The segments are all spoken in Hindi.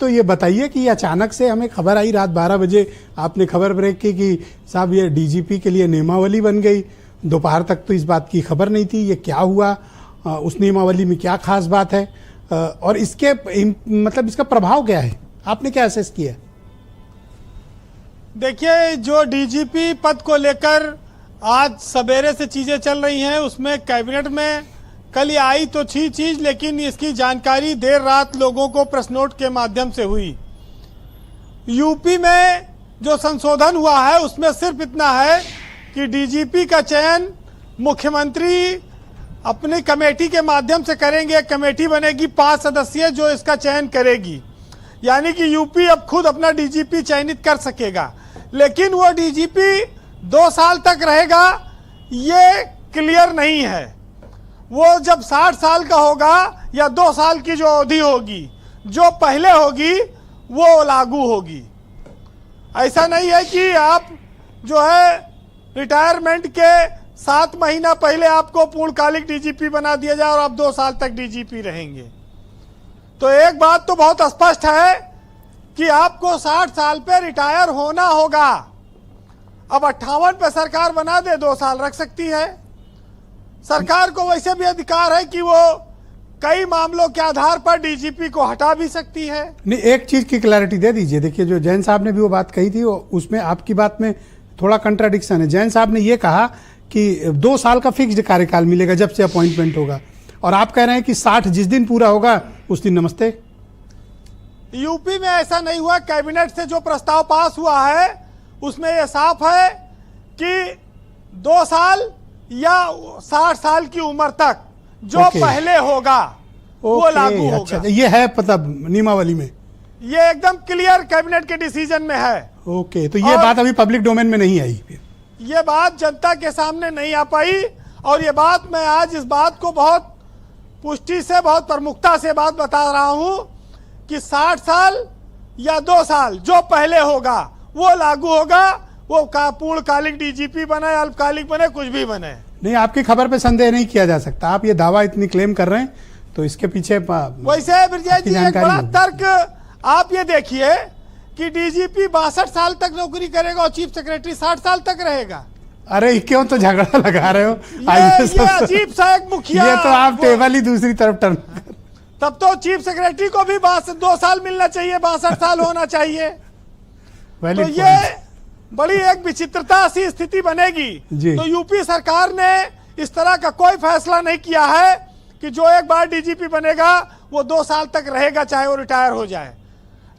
तो ये बताइए कि अचानक से हमें खबर आई रात 12 बजे, आपने खबर ब्रेक की कि साहब ये डीजीपी के लिए नियमावली बन गई। दोपहर तक तो इस बात की खबर नहीं थी, ये क्या हुआ, उस नियमावली में क्या खास बात है और इसके मतलब इसका प्रभाव क्या है, आपने क्या असेस किया? देखिए, जो डीजीपी पद को लेकर आज सवेरे से चीजें चल रही हैं, उसमें कैबिनेट में कल ये आई तो थी चीज, लेकिन इसकी जानकारी देर रात लोगों को प्रेस नोट के माध्यम से हुई। यूपी में जो संशोधन हुआ है उसमें सिर्फ इतना है कि डीजीपी का चयन मुख्यमंत्री अपनी कमेटी के माध्यम से करेंगे। एक कमेटी बनेगी 5 सदस्यीय जो इसका चयन करेगी, यानी कि यूपी अब खुद अपना डीजीपी चयनित कर सकेगा। लेकिन वो डीजीपी 2 साल तक रहेगा ये क्लियर नहीं है। वो जब 60 साल का होगा या 2 साल की जो अवधि होगी, जो पहले होगी वो लागू होगी। ऐसा नहीं है कि आप जो है रिटायरमेंट के 7 महीना पहले आपको पूर्णकालिक डीजीपी बना दिया जाए और आप 2 साल तक डीजीपी रहेंगे। तो एक बात तो बहुत स्पष्ट है कि आपको 60 साल पे रिटायर होना होगा। अब 58 पे सरकार बना दे, 2 साल रख सकती है। सरकार को वैसे भी अधिकार है कि वो कई मामलों के आधार पर डीजीपी को हटा भी सकती है। नहीं, एक चीज की क्लैरिटी दे दीजिए। देखिए, जो जैन साहब ने भी वो बात कही थी, उसमें आपकी बात में थोड़ा कंट्राडिक्शन है। जैन साहब ने ये कहा कि 2 साल का फिक्स्ड कार्यकाल मिलेगा जब से अपॉइंटमेंट होगा, और आप कह रहे हैं कि 60 जिस दिन पूरा होगा उस दिन नमस्ते। यूपी में ऐसा नहीं हुआ। कैबिनेट से जो प्रस्ताव पास हुआ है उसमें यह साफ है कि 2 साल या 60 साल की उम्र तक जो पहले होगा वो लागू होगा। अच्छा, ये है मतलब नियमावली में, ये एकदम क्लियर कैबिनेट के डिसीजन में है। ओके, तो ये बात अभी पब्लिक डोमेन में नहीं आई फिर? ये बात जनता के सामने नहीं आ पाई, और ये बात मैं आज इस बात को बहुत पुष्टि से, बहुत प्रमुखता से बात बता रहा हूं कि 60 साल या 2 साल जो पहले होगा वो लागू होगा। वो पूर्णकालिक डीजीपी बने, अल्पकालिक बने, कुछ भी बने। नहीं, आपकी खबर पे संदेह नहीं किया जा सकता। आप ये दावा इतनी क्लेम कर रहे हैं तो इसके पीछे वैसे ब्रजेश जी एक बड़ा तर्क आप ये देखिए कि डीजीपी 62 साल तक नौकरी करेगा और चीफ सेक्रेटरी 60 साल तक रहेगा। अरे क्यों तो झगड़ा लगा रहे हो? ये अजीब सा एक मुखिया, ये तो आप टेबल ही दूसरी तरफ टर्न। तब तो चीफ सेक्रेटरी को भी 2 साल मिलना चाहिए, 62 साल होना चाहिए। तो ये बड़ी एक विचित्रता सी स्थिति बनेगी। तो यूपी सरकार ने इस तरह का कोई फैसला नहीं किया है कि जो एक बार डीजीपी बनेगा वो 2 साल तक रहेगा, चाहे वो रिटायर हो जाए।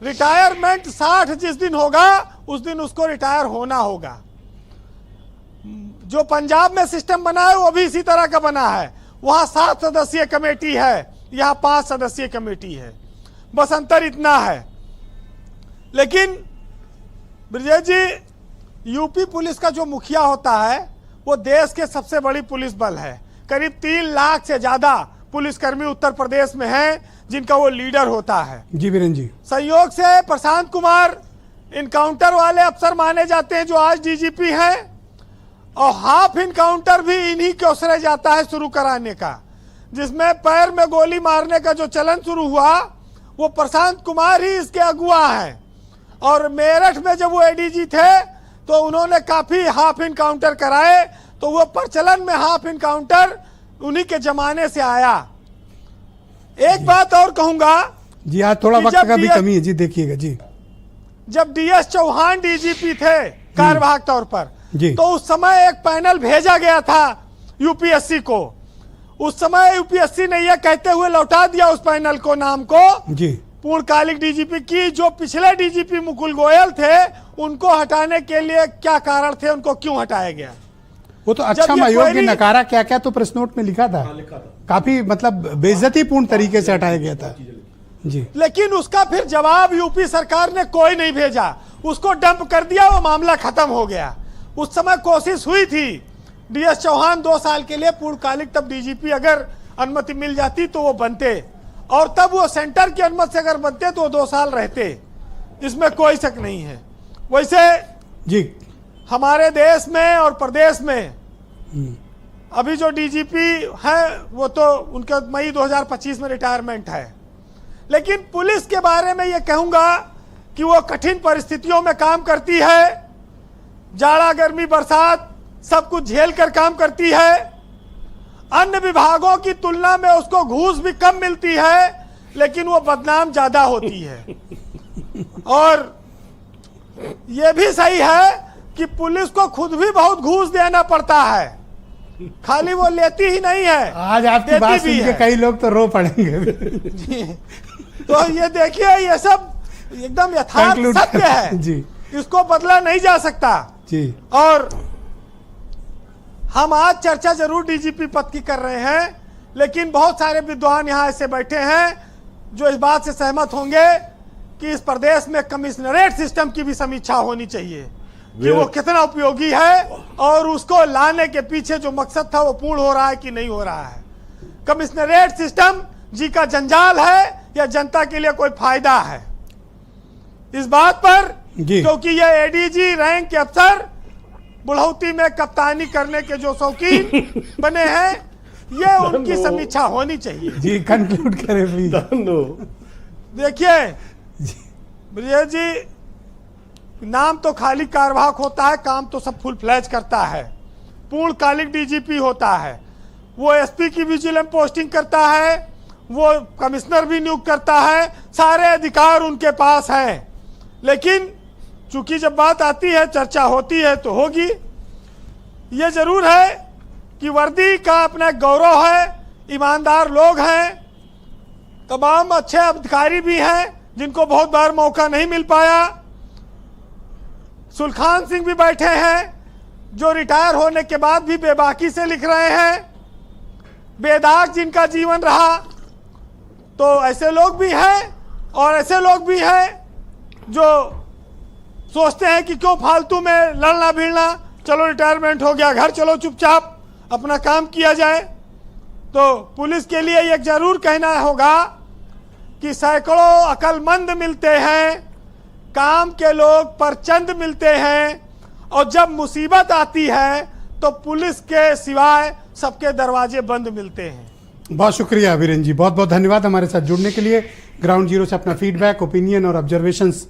रिटायरमेंट 60 जिस दिन होगा उस दिन उसको रिटायर होना होगा। जो पंजाब में सिस्टम बना है वो भी इसी तरह का बना है। वहां 7 सदस्यीय कमेटी है, यहाँ 5 सदस्यीय कमेटी है, बस अंतर इतना है। लेकिन ब्रजेश जी, यूपी पुलिस का जो मुखिया होता है वो देश के सबसे बड़ी पुलिस बल है। करीब 3 लाख से ज्यादा पुलिसकर्मी उत्तर प्रदेश में हैं जिनका वो लीडर होता है। जी वीरेंद्र जी, संयोग से प्रशांत कुमार इनकाउंटर वाले अफसर माने जाते हैं जो आज डीजीपी हैं, और हाफ इनकाउंटर भी इन्हीं को श्रेय जाता है शुरू कराने का। जिसमें पैर में गोली मारने का जो चलन शुरू हुआ वो प्रशांत कुमार ही इसके अगुआ हैं। और मेरठ में जब वो एडीजी थे तो उन्होंने काफी हाफ इनकाउंटर कराए, तो वो प्रचलन में हाफ इनकाउंटर उन्हीं के जमाने से आया। एक बात और कहूंगा जी, आज थोड़ा वक्त का भी कमी है जी, देखिएगा जी। जब डीएस चौहान डीजीपी थे कार्यवाहक तौर पर, तो उस समय एक पैनल भेजा गया था यूपीएससी को। उस समय यूपीएससी ने यह कहते हुए लौटा दिया उस पैनल को, नाम को जी, पूर्णकालिक डीजीपी की जो पिछले डीजीपी मुकुल गोयल थे उनको हटाने के लिए क्या कारण थे, उनको क्यों हटाया गया। वो तो अच्छा आयोग ने नकारा, क्या क्या तो प्रेस नोट में लिखा था, काफी मतलब बेइज्जतीपूर्ण तरीके से हटाया गया था जी। लेकिन उसका फिर जवाब यूपी सरकार ने कोई नहीं भेजा, उसको डंप कर दिया, वो मामला खत्म हो गया। उस समय कोशिश हुई थी डीएस चौहान 2 साल के लिए पूर्णकालिक, तब डीजीपी अगर अनुमति मिल जाती तो वो बनते, और तब वो सेंटर की अनुमति से अगर बनते तो 2 साल रहते, इसमें कोई शक नहीं है। वैसे जी हमारे देश में और प्रदेश में अभी जो डीजीपी है वो तो उनका मई 2025 में रिटायरमेंट है। लेकिन पुलिस के बारे में ये कहूंगा कि वो कठिन परिस्थितियों में काम करती है, जाड़ा गर्मी बरसात सब कुछ झेल कर काम करती है। अन्य विभागों की तुलना में उसको घूस भी कम मिलती है, लेकिन वो बदनाम ज्यादा होती है। और ये भी सही है कि पुलिस को खुद भी बहुत घूस देना पड़ता है, खाली वो लेती ही नहीं है, आज आपकी बात सुन के कई लोग तो रो पड़ेंगे। जी। तो ये देखिए, ये सब एकदम यथार्थ सत्य है जी, इसको बदला नहीं जा सकता जी। और हम आज चर्चा जरूर डीजीपी पद की कर रहे हैं, लेकिन बहुत सारे विद्वान यहाँ ऐसे बैठे हैं जो इस बात से सहमत होंगे कि इस प्रदेश में कमिश्नरेट सिस्टम की भी समीक्षा होनी चाहिए कि वो कितना उपयोगी है और उसको लाने के पीछे जो मकसद था वो पूर्ण हो रहा है कि नहीं हो रहा है। कमिश्नरेट सिस्टम जी का जंजाल है या जनता के लिए कोई फायदा है, इस बात पर क्योंकि ये एडीजी रैंक के अफसर बुढ़ौती में कप्तानी करने के जो शौकीन बने हैं, ये उनकी समीक्षा होनी चाहिए। जी कंक्लूड करें प्लीज। देखिए ब्रिजेश जी, नाम तो खाली कार्यवाहक होता है, काम तो सब फुल फ्लैज करता है। पूर्णकालिक डीजीपी होता है, वो एसपी की विजिलेंस पोस्टिंग करता है, वो कमिश्नर भी नियुक्त करता है, सारे अधिकार उनके पास हैं। लेकिन चूंकि जब बात आती है, चर्चा होती है तो होगी। ये जरूर है कि वर्दी का अपना गौरव है, ईमानदार लोग हैं, तमाम अच्छे अधिकारी भी हैं जिनको बहुत बार मौका नहीं मिल पाया। सुलखान सिंह भी बैठे हैं जो रिटायर होने के बाद भी बेबाकी से लिख रहे हैं, बेदाग जिनका जीवन रहा। तो ऐसे लोग भी हैं और ऐसे लोग भी हैं जो सोचते हैं कि क्यों फालतू में लड़ना भिड़ना, चलो रिटायरमेंट हो गया, घर चलो चुपचाप अपना काम किया जाए। तो पुलिस के लिए ये जरूर कहना होगा कि सैकड़ों अक्लमंद मिलते हैं, काम के लोग परचंद मिलते हैं, और जब मुसीबत आती है तो पुलिस के सिवाय सबके दरवाजे बंद मिलते हैं। बहुत शुक्रिया वीरेंद्र जी, बहुत बहुत धन्यवाद हमारे साथ जुड़ने के लिए। ग्राउंड जीरो से अपना फीडबैक, ओपिनियन और ऑब्जर्वेशंस